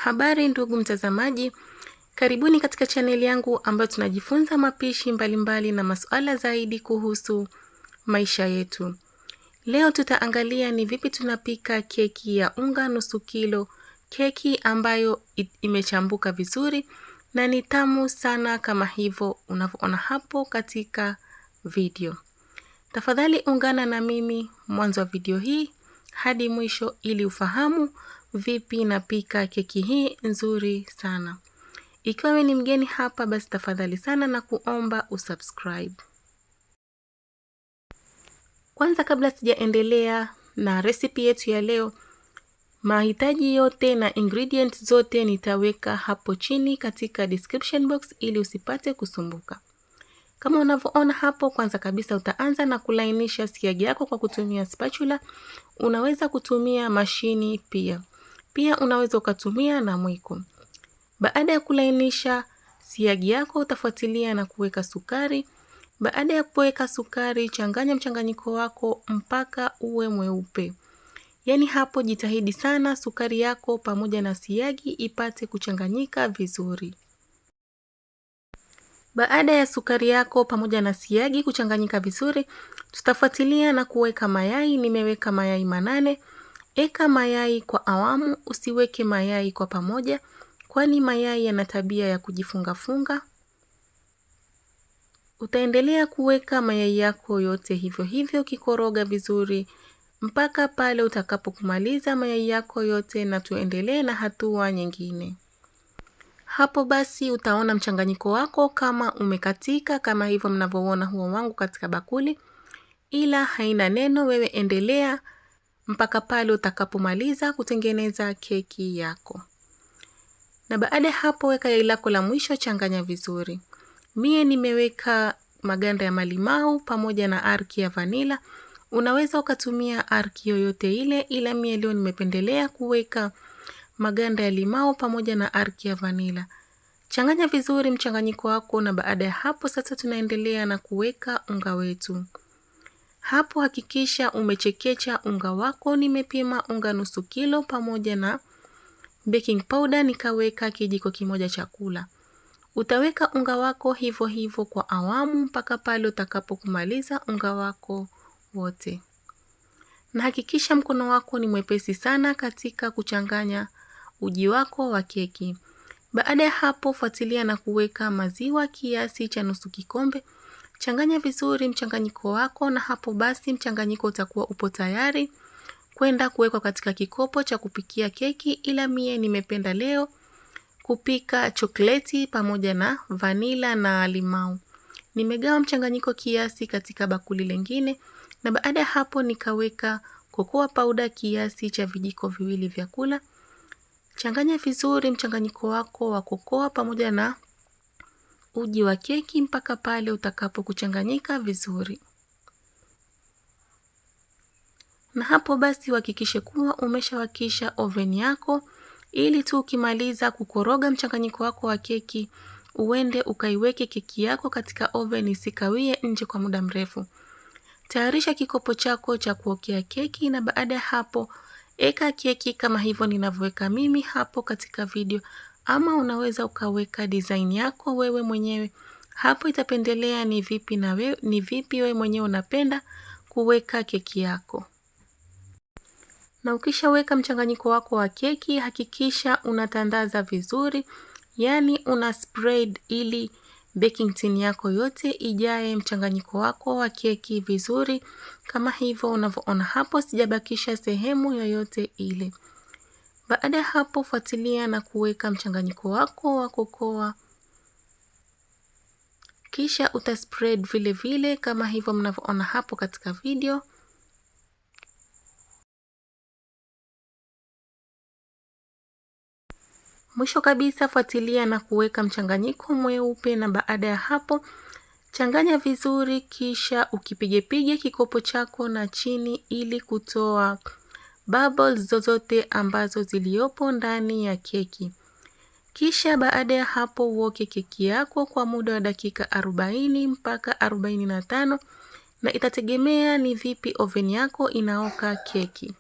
Habari ndugu mtazamaji, karibuni katika chaneli yangu ambayo tunajifunza mapishi mbalimbali na masuala zaidi kuhusu maisha yetu. Leo tutaangalia ni vipi tunapika keki ya unga nusu kilo, keki ambayo imechambuka vizuri na ni tamu sana kama hivyo unavyoona hapo katika video. Tafadhali ungana na mimi mwanzo wa video hii hadi mwisho ili ufahamu vipi napika keki hii nzuri sana. Ikiwa wewe ni mgeni hapa, basi tafadhali sana na kuomba usubscribe. Kwanza kabla sijaendelea na recipe yetu ya leo, mahitaji yote na ingredients zote nitaweka hapo chini katika description box ili usipate kusumbuka. Kama unavyoona hapo, kwanza kabisa utaanza na kulainisha siagi yako kwa kutumia spatula. Unaweza kutumia mashini pia. Pia unaweza ukatumia na mwiko. Baada ya kulainisha siagi yako, utafuatilia na kuweka sukari. Baada ya kuweka sukari, changanya mchanganyiko wako mpaka uwe mweupe. Yaani hapo jitahidi sana sukari yako pamoja na siagi ipate kuchanganyika vizuri. Baada ya sukari yako pamoja na siagi kuchanganyika vizuri, tutafuatilia na kuweka mayai. Nimeweka mayai 8. Eka mayai kwa awamu, usiweke mayai kwa pamoja, kwani mayai yana tabia ya kujifunga-funga. Utaendelea kuweka mayai yako yote hivyo hivyo kikoroga vizuri mpaka pale utakapokumaliza mayai yako yote, na tuendelee na hatua nyingine. Hapo basi utaona mchanganyiko wako kama umekatika kama hivyo mnavyoona huo wangu katika bakuli, ila haina neno, wewe endelea mpaka pale utakapomaliza kutengeneza keki yako. Na baada hapo weka yai lako la mwisho, changanya vizuri. Mie nimeweka maganda ya malimau pamoja na arki ya vanila. Unaweza ukatumia arki yoyote ile, ila mie leo nimependelea kuweka maganda ya limau pamoja na arki ya vanila. Changanya vizuri mchanganyiko wako, na baada ya hapo sasa tunaendelea na kuweka unga wetu. Hapo hakikisha umechekecha unga wako. Nimepima unga nusu kilo pamoja na baking powder nikaweka kijiko kimoja cha Kula. Utaweka unga wako hivyo hivyo kwa awamu mpaka pale utakapokumaliza unga wako wote. Na hakikisha mkono wako ni mwepesi sana katika kuchanganya uji wako wa keki. Baada ya hapo fuatilia na kuweka maziwa kiasi cha nusu kikombe. Changanya vizuri mchanganyiko wako, na hapo basi mchanganyiko utakuwa upo tayari kwenda kuwekwa katika kikopo cha kupikia keki, ila mie nimependa leo kupika chokoleti pamoja na vanila na limau. Nimegawa mchanganyiko kiasi katika bakuli lingine, na baada ya hapo nikaweka cocoa powder kiasi cha vijiko viwili vya Kula. Changanya vizuri mchanganyiko wako wa cocoa pamoja na uji wa keki mpaka pale utakapo kuchanganyika vizuri. Na hapo basi uhakikishe kuwa umeshawakisha oven yako, ili tu ukimaliza kukoroga mchanganyiko wako wa keki uende ukaiweke keki yako katika oven isikawie nje kwa muda mrefu. Tayarisha kikopo chako cha kuokea keki, na baada ya hapo eka keki kama hivyo ninavyoweka mimi hapo katika video, ama unaweza ukaweka design yako wewe mwenyewe. Hapo itapendelea ni vipi wewe mwenyewe unapenda kuweka keki yako. Na ukishaweka mchanganyiko wako wa keki, hakikisha unatandaza vizuri, yani una spread ili baking tin yako yote ijae mchanganyiko wako wa keki vizuri kama hivyo unavyoona hapo, sijabakisha sehemu yoyote ile. Baada ya hapo fuatilia na kuweka mchanganyiko wako wa cocoa, kisha utaspread vile vile kama hivyo mnavyoona hapo katika video. Mwisho kabisa fuatilia na kuweka mchanganyiko mweupe, na baada ya hapo changanya vizuri, kisha ukipige kikopo chako na chini ili kutoa bubbles zozote ambazo ziliopo ndani ya keki. Kisha baada ya hapo uoke keki yako kwa muda wa dakika 40 mpaka 45, na itategemea ni vipi oven yako inaoka keki.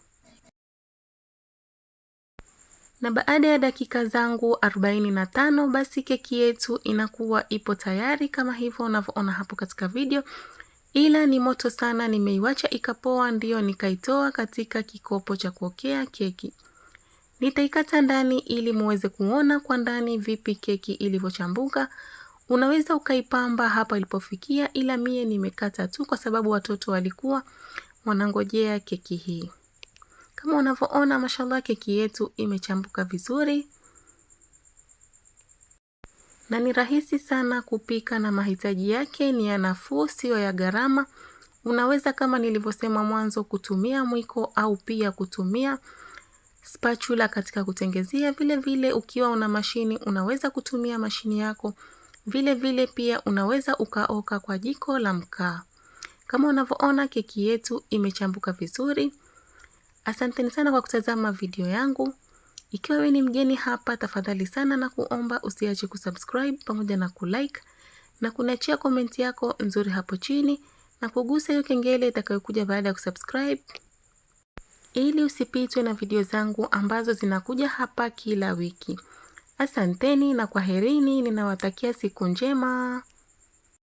Na baada ya dakika zangu 45 basi keki yetu inakuwa ipo tayari kama hivyo unavyoona hapo katika video. Ila ni moto sana, nimeiwacha ikapoa ndio nikaitoa katika kikopo cha kuokea keki. Nitaikata ndani ili muweze kuona kwa ndani vipi keki ilivyochambuka. Unaweza ukaipamba hapa ilipofikia, ila mie nimekata tu kwa sababu watoto walikuwa wanangojea keki hii. Kama unavyoona mashallah keki yetu imechambuka vizuri. Na ni rahisi sana kupika na mahitaji yake ni ya nafuu, sio ya gharama. Unaweza kama nilivyosema mwanzo kutumia mwiko au pia kutumia spatula katika kutengezea. Vile vile ukiwa una mashini unaweza kutumia mashini yako. Vile vile pia unaweza ukaoka kwa jiko la mkaa. Kama unavyoona keki yetu imechambuka vizuri. Asanteni sana kwa kutazama video yangu. Ikiwa wewe ni mgeni hapa, tafadhali sana na kuomba usiache kusubscribe pamoja na kulike na kuniachia komenti yako nzuri hapo chini na kugusa hiyo kengele itakayokuja baada ya kusubscribe ili usipitwe na video zangu ambazo zinakuja hapa kila wiki. Asanteni na kwaherini, ninawatakia siku njema.